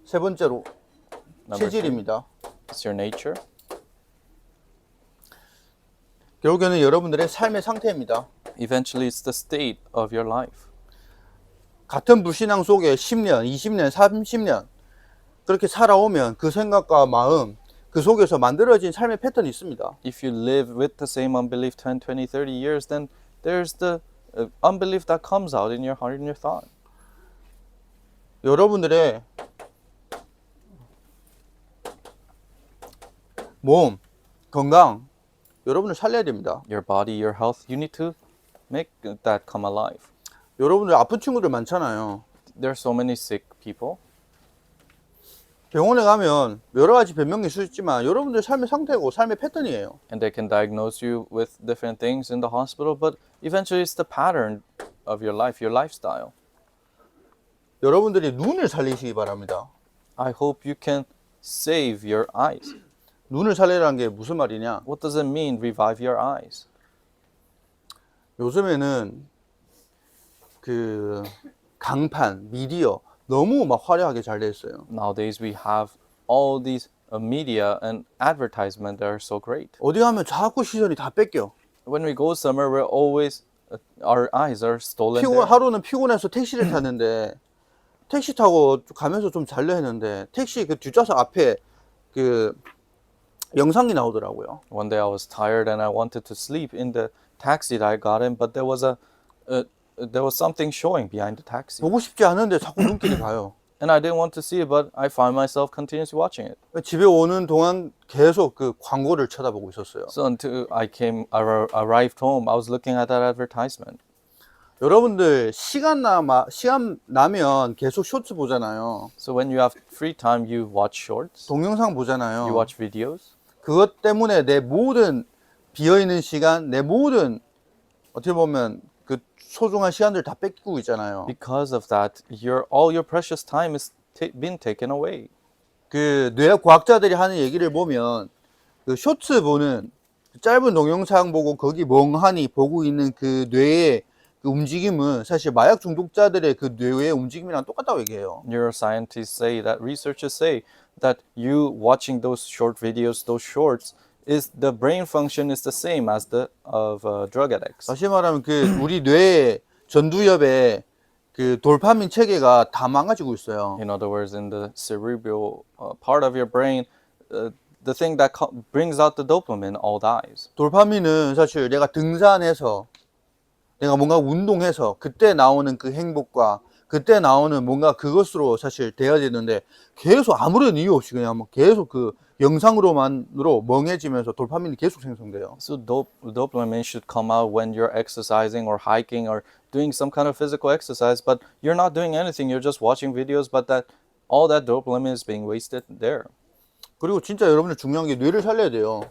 세 번째로 Number three, 체질입니다. it's your nature. 결국에는 여러분들의 삶의 상태입니다. Eventually, it's the state of your life. 같은 불신앙 속에 10년, 20년, 30년 그렇게 살아오면 그 생각과 마음 그 속에서 만들어진 삶의 패턴이 있습니다. If you live with the same unbelief 10, 20, 30 years, then there's the unbelief that comes out in your heart and your thought. 여러분들의 몸, 건강 여러분을 살려야 됩니다. Your body, your health, you need to make that come alive. 여러분들 아픈 친구들 많잖아요. There are so many sick people. 병원에 가면 여러 가지 변명이 있을 수 있지만 여러분들 삶의 상태고 삶의 패턴이에요. And they can diagnose you with different things in the hospital, but eventually it's the pattern of your life, your lifestyle. 여러분들이 눈을 살리시기 바랍니다. I hope you can save your eyes. 눈을 살리라는 게 무슨 말이냐? What does it mean, revive your eyes? 요즘에는 그 강판, 미디어 너무 막 화려하게 잘 돼 있어요. Nowadays we have all these media and advertisement that are so great. 어디 가면 자꾸 시선이 다 뺏겨. When we go somewhere, we're always, our eyes are stolen there. 하루는 피곤해서 택시를 탔는데 택시 타고 가면서 좀 자려 했는데 택시 그 뒷좌석 앞에 그 영상이 나오더라고요. One day I was tired and I wanted to sleep in the taxi that I got in, but there was something showing behind the taxi. 보고 싶지 않은데 자꾸 눈길이 가요. And I didn't want to see it, but I found myself continuously watching it. 집에 오는 동안 계속 그 광고를 쳐다보고 있었어요. So until I arrived home, I was looking at that advertisement. 여러분들 시간 나면 계속 쇼츠 보잖아요. So when you have free time, you watch shorts, 동영상 보잖아요. you watch videos. 그것 때문에 내 모든 비어있는 시간, 내 모든 어떻게 보면 그 소중한 시간들 다 뺏기고 있잖아요. Because of that, all your precious time is been taken away. 그 뇌 과학자들이 하는 얘기를 보면 그 쇼츠 보는 짧은 동영상 보고 거기 멍하니 보고 있는 그 뇌의 그 움직임은 사실 마약 중독자들의 그 뇌의 움직임이랑 똑같다고 얘기해요. Neuroscientists say that researchers say that you watching those short videos, those shorts, is the brain function is the same as the of drug addicts. 다시 말하면 그 우리 뇌의 전두엽에 그 도파민 체계가 다 망가지고 있어요. In other words, in the cerebral part of your brain, the thing that brings out the dopamine all dies. 도파민은 사실 내가 등산해서 내가 뭔가 운동해서 그때 나오는 그 행복과 그때 나오는 뭔가 그것으로 사실 돼야 되는데 계속 아무런 이유 없이 그냥 뭐 계속 그 영상으로만으로 멍해지면서 도파민이 계속 생성돼요. So dopamine should come out when you're exercising or hiking or doing some kind of physical exercise, but you're not doing anything. You're just watching videos, but all that dopamine is being wasted there. 그리고 진짜 여러분들 중요한 게 뇌를 살려야 돼요.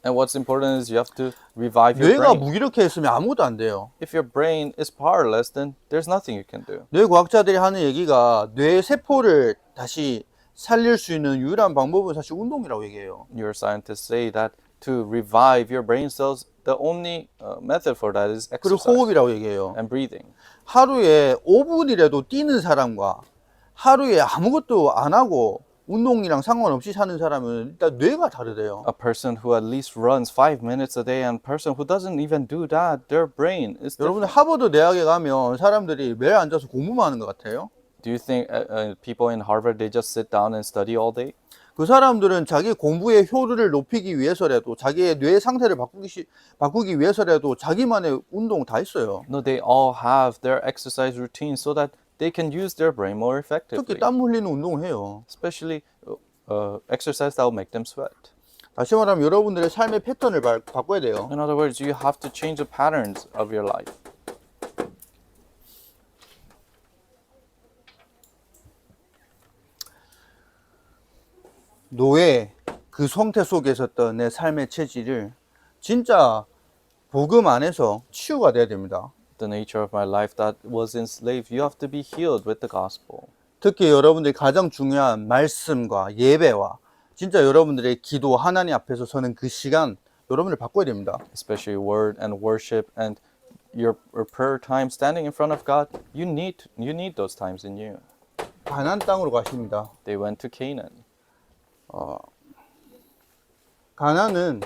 And what's important is you have to revive your 뇌가 brain. 무기력해 있으면 아무것도 안 돼요. If your brain is powerless, then there's nothing you can do. 뇌 과학자들이 하는 얘기가 뇌 세포를 다시 살릴 수 있는 유일한 방법은 사실 운동이라고 얘기해요. Neuroscientists say that to revive your brain cells, the only method for that is 그리고 exercise 호흡이라고 얘기해요. and breathing. 하루에 5분이라도 뛰는 사람과 하루에 아무것도 안 하고 운동이랑 상관없이 사는 사람은 일단 뇌가 다르대요. A person who at least runs 5 minutes a day and a person who doesn't even do that, their brain is 여러분들 different. 하버드 대학에 가면 사람들이 매일 앉아서 공부만 하는 것 같아요. Do you think people in Harvard, they just sit down and study all day? 그 사람들은 자기 공부의 효율을 높이기 위해서라도 자기의 뇌 상태를 바꾸기 위해서라도 자기만의 운동 다 있어요. No, they all have their exercise routine so that they can use their brain more effectively. 특히 땀 흘리는 운동을 해요. Especially exercise that will make them sweat. 다시 말하면 여러분들의 삶의 패턴을 바꿔야 돼요. In other words, you have to change the patterns of your life. 노예 그 상태 속에 있었던 내 삶의 체질을 진짜 복음 안에서 치유가 돼야 됩니다. The nature of my life that was enslaved, you have to be healed with the gospel. 특히 여러분들이 가장 중요한 말씀과 예배와 진짜 여러분들의 기도 하나님 앞에서 서는 그 시간 여러분들 바꿔야 됩니다. Especially word and worship and your prayer time standing in front of God, you need those times in you. 가나안 땅으로 가십니다. They went to Canaan. 가나안은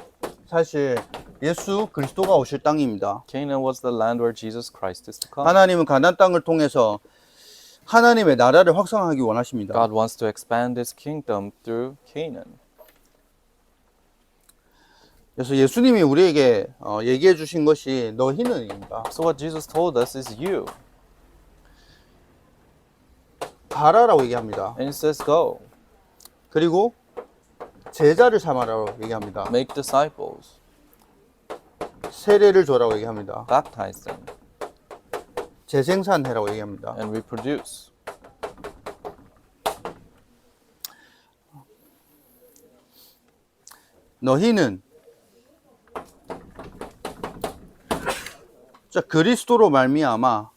사실 예수 그리스도가 오실 땅입니다. Canaan was the land where Jesus Christ is to come. 하나님은 가나안 땅을 통해서 하나님의 나라를 확산하기 원하십니다. God wants to expand His kingdom through Canaan. 그래서 예수님이 우리에게 얘기해 주신 것이 너희는입니다. So what Jesus told us is you. 가라라고 얘기합니다. And He says, go, 그리고 제자를 삼아라고 얘기합니다. make disciples, 세례를 줘라고 얘기합니다. baptize them, 재생산해라고 얘기합니다. and reproduce. 너희는 자 그리스도로 말미암아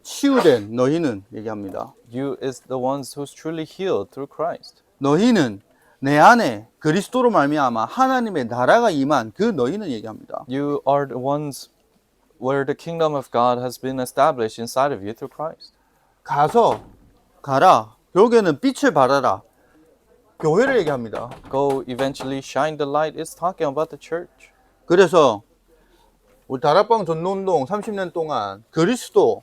치유된 너희는 얘기합니다. You is the ones who's truly healed through Christ. 너희는 내 안에 그리스도로 말미암아 하나님의 나라가 임한 그 너희는 얘기합니다. You are the ones where the kingdom of God has been established inside of you through Christ. 가라. 결국에는 빛을 발하라. 교회를 얘기합니다. Go eventually shine the light. It's talking about the church. 그래서 우리 다락방 전도운동 30년 동안 그리스도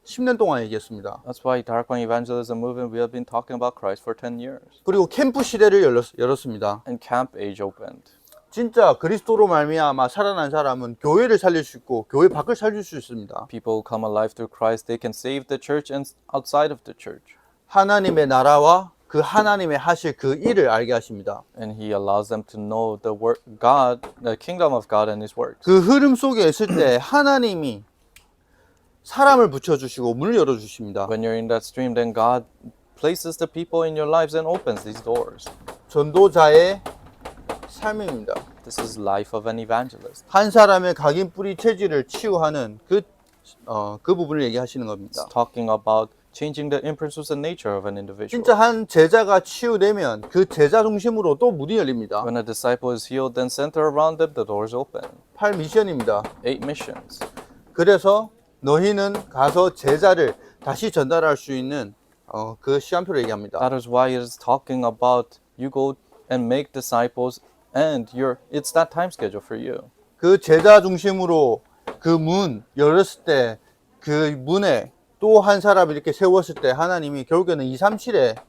10년 동안 얘기했습니다. That's why Darakbang Evangelism Movement, we have been talking about Christ for 10 years. 그리고 캠프 시대를 열었습니다. And camp age opened. 진짜 그리스도로 말미암아 살아난 사람은 교회를 살릴 수 있고 교회 밖을 살릴 수 있습니다. People who come alive through Christ, they can save the church and outside of the church. 하나님의 나라와 그 하나님의 하실 그 일을 알게 하십니다. And He allows them to know the work God, the kingdom of God and His works. 그 흐름 속에 있을 때 하나님이 사람을 붙여주시고 문을 열어주십니다. When you're in that stream, then God places the people in your lives and opens these doors. 전도자의 삶입니다. This is life of an evangelist. 한 사람의 각인 뿌리 체질을 치유하는 그 부분을 얘기하시는 겁니다. It's talking about changing the impersistent nature of an individual. 진짜 한 제자가 치유되면 그 제자 중심으로 또 문이 열립니다. When a disciple is healed, then center around them, the doors open. 8 미션입니다. 8 missions. 그래서 너희는 가서 제자를 다시 전달할 수 있는 그 시간표를 얘기합니다. That is why it is talking about you go and make disciples and it's that time schedule for you. 그 제자 중심으로 그 문 열었을 때 그 문에 또 한 사람을 이렇게 세웠을 때 하나님이 결국에는 237에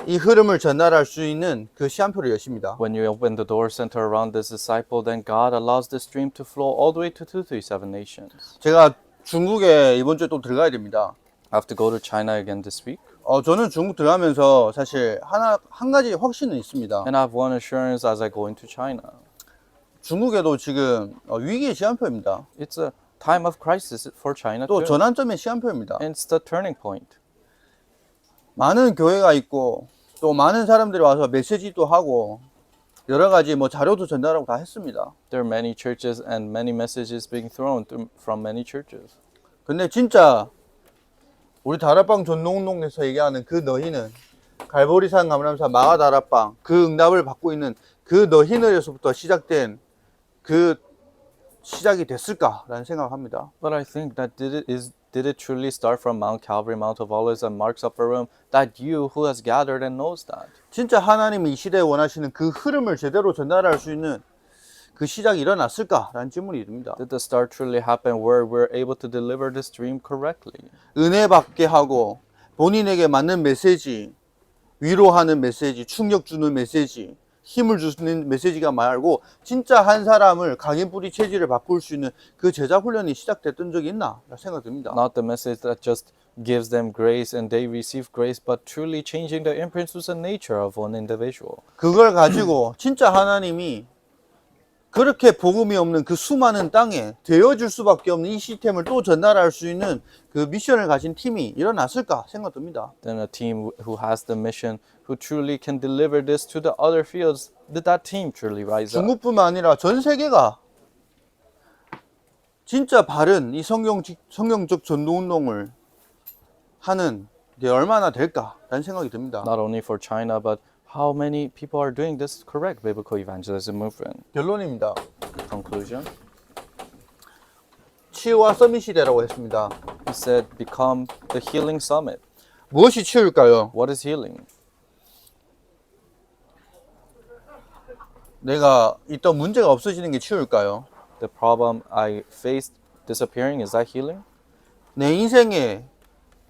이 흐름을 전달할 수 있는 그 시간표를 여십니다. When you open the door center around this disciple, then God allows the stream to flow all the way to 237 nations. 제가 중국에 이번 주에 또 들어가야 됩니다. I have to go to China again this week. 저는 중국 들어가면서 사실 한 가지 확신은 있습니다. And I have one assurance as I go into China. 중국에도 지금 위기의 시간표입니다. It's a time of crisis for China 또 too. 전환점의 시간표입니다. And it's the turning point. 많은 교회가 있고 또 많은 사람들이 와서 메시지도 하고 여러 가지 자료도 전달하고 다 했습니다. There are many churches and many messages being thrown from many churches. 근데 진짜 우리 다락방 전도운동에서 얘기하는 그 너희는 갈보리산 감람산 마가 다락방 그 응답을 받고 있는 그 너희는에서부터 시작된 그 시작이 됐을까라는 생각을 합니다. But I think that did it truly start from Mount Calvary, Mount of Olives, and Mark's Upper Room? That you who has gathered and knows that. 진짜 하나님이 이 시대에 원하시는 그 흐름을 제대로 전달할 수 있는 그 시작이 일어났을까라는 질문이 듭니다. Did the start truly happen where we're able to deliver this dream correctly? 은혜 받게 하고 본인에게 맞는 메시지, 위로하는 메시지, 충격 주는 메시지, 힘을 주는 메시지가 말고 진짜 한 사람을 각인 뿌리 체질을 바꿀 수 있는 그 제자 훈련이 시작됐던 적이 있나 생각 듭니다. Not the message that just gives them grace and they receive grace, but truly changing the impulses and nature of one individual. 그걸 가지고 진짜 하나님이 그렇게 복음이 없는 그 수많은 땅에 되어줄 수밖에 없는 이 시스템을 또 전달할 수 있는 그 미션을 가진 팀이 일어났을까 생각 듭니다. Then a team who has the mission, who truly can deliver this to the other fields, did that team truly rise up? 중국뿐만 아니라 전 세계가 진짜 바른 이 성경적 전도운동을 하는 게 얼마나 될까라는 생각이 듭니다. Not only for China, but how many people are doing this correct biblical evangelism movement? 결론입니다. Conclusion. 치유와 서밋 시대라고 했습니다. He said, become the healing summit. 무엇이 치유일까요? What is healing? 내가 있던 문제가 없어지는 게 치유일까요? The problem I faced disappearing, is that healing? 내 인생에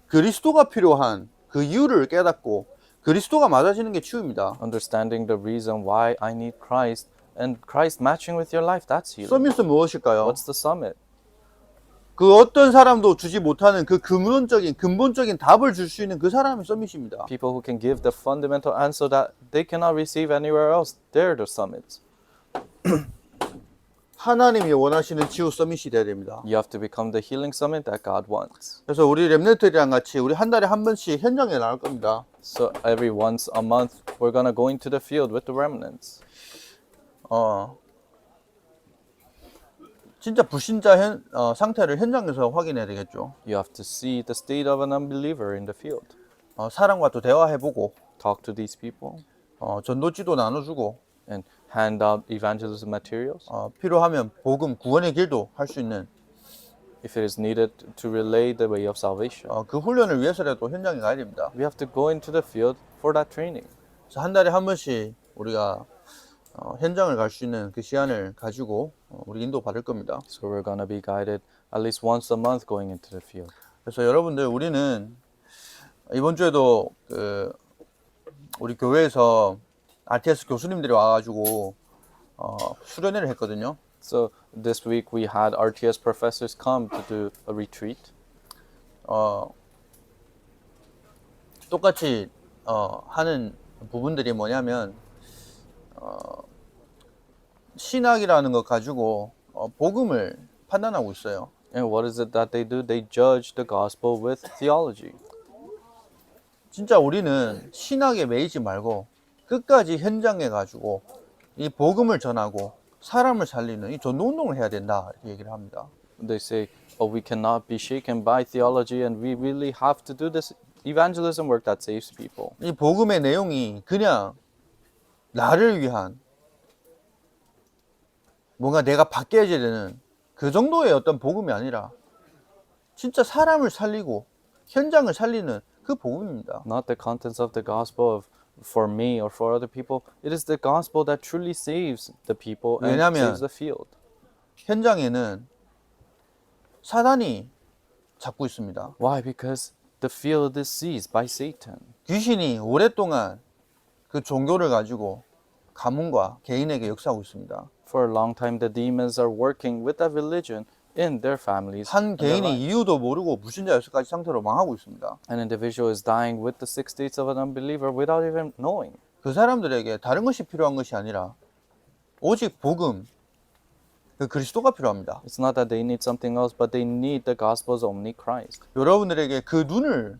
그리스도가 필요한 그 이유를 깨닫고 그리스도가 맞아지는 게 치유입니다. Understanding the reason why I need Christ and Christ matching with your life, that's healing. 서밋은 무엇일까요? What's the summit? 그 어떤 사람도 주지 못하는 그 근본적인 답을 줄 수 있는 그 사람이 서밋입니다. People who can give the fundamental answer that they cannot receive anywhere else, they're the summits. 하나님이 원하시는 치유 서밋이 돼야 됩니다. You have to become the healing summit that God wants. 그래서 우리 렘넌트들이랑 같이 우리 한 달에 한 번씩 현장에 나갈 겁니다. So every once a month, we're gonna go into the field with the remnants. 진짜 불신자 상태를 현장에서 확인해야 되겠죠. You have to see the state of an unbeliever in the field. 사람과 또 대화해보고 Talk to these people 전도지도 나눠주고 and hand out evangelism materials. 필요하면 복음 구원의 길도 할 수 있는 If it is needed to relay the way of salvation. 그 훈련을 위해서라도 현장에 가야 됩니다. We have to go into the field for that training. 그래서 한 달에 한 번씩 우리가 현장을 갈 수 있는 그 시간을 가지고 우리 인도 받을 겁니다. So we're gonna be guided at least once a month going into the field. 그래서 여러분들 우리는 이번 주에도 우리 교회에서 RTS 교수님들이 와가지고 수련회를 했거든요. So this week we had RTS professors come to do a retreat. 똑같이 하는 부분들이 뭐냐면 신학이라는 것 가지고 복음을 판단하고 있어요. And what is it that they do? They judge the gospel with theology. 진짜 우리는 신학에 매이지 말고 끝까지 현장에 가지고 이 복음을 전하고 사람을 살리는 이 전도운동을 해야 된다 이렇게 얘기를 합니다. They say, oh, we cannot be shaken by theology and we really have to do this evangelism work that saves people. 이 복음의 내용이 그냥 나를 위한 뭔가 내가 바뀌어야 되는 그 정도의 어떤 복음이 아니라 진짜 사람을 살리고 현장을 살리는 그 복음입니다. Not the contents of the gospel of for me or for other people. It is the gospel that truly saves the people and 왜냐하면 saves the field. 현장에는 사단이 잡고 있습니다. Why? Because the field is seized by Satan. 귀신이 오랫동안 그 종교를 가지고 가문과 개인에게 역사하고 있습니다. For a long time, the demons are working with that religion in their families. 한 and their 개인이 lives. 이유도 모르고 불신자 역사까지 상태로 망하고 있습니다. An individual is dying with the 6 states of an unbeliever without even knowing. 그 사람들에게 다른 것이 필요한 것이 아니라 오직 복음, 그 그리스도가 필요합니다. It's not that they need something else, but they need the gospel's only Christ. 여러분들에게 그 눈을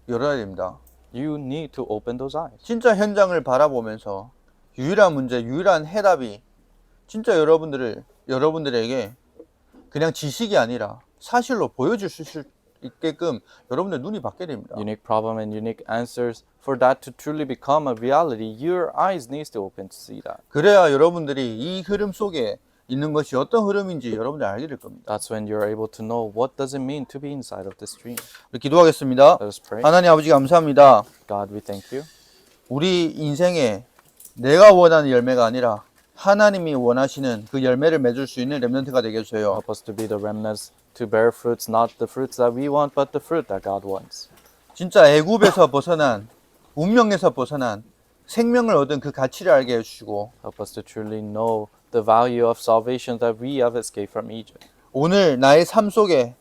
열어야 됩니다. You need to open those eyes. 진짜 현장을 바라보면서 유일한 문제, 유일한 해답이 진짜 여러분들에게 그냥 지식이 아니라 사실로 보여줄 수 있게끔 여러분들 눈이 바뀌어야 됩니다. Unique problem and unique answers. For that to truly become a reality, your eyes needs to open to see that. 그래야 여러분들이 이 흐름 속에 있는 것이 어떤 흐름인지 여러분들 알게 될 겁니다. That's when you're able to know what does it mean to be inside of this stream. 우리 기도하겠습니다. Let us pray. 하나님 아버지 감사합니다. God, we thank you. 우리 인생에 내가 원하는 열매가 아니라 하나님이 원하시는 그 열매를 맺을 수 있는 렘넌트가 되게 해주세요. Help us to be the remnants, to bear fruits, not the fruits that we want, but the fruit that God wants. 진짜 애굽에서 벗어난 운명에서 벗어난 생명을 얻은 그 가치를 알게 해주시고 Help us to truly know the value of salvation that we have escaped from Egypt. 오늘 나의 삶 속에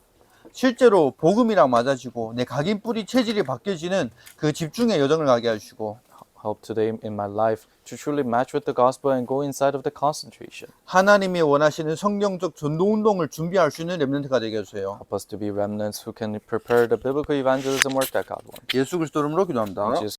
실제로 복음이랑 맞아지고 내 각인 뿌리 체질이 바뀌어지는 그 집중의 여정을 가게 해주시고 Help today in my life to truly match with the gospel and go inside of the concentration. 하나님이 원하시는 성경적 전도 운동을 준비할 수 있는 렘넌트가 되게 해주세요. Help us to be remnants who can prepare the biblical evangelism work that God wants. 예수 그리스도 이름으로 기도합니다. In Jesus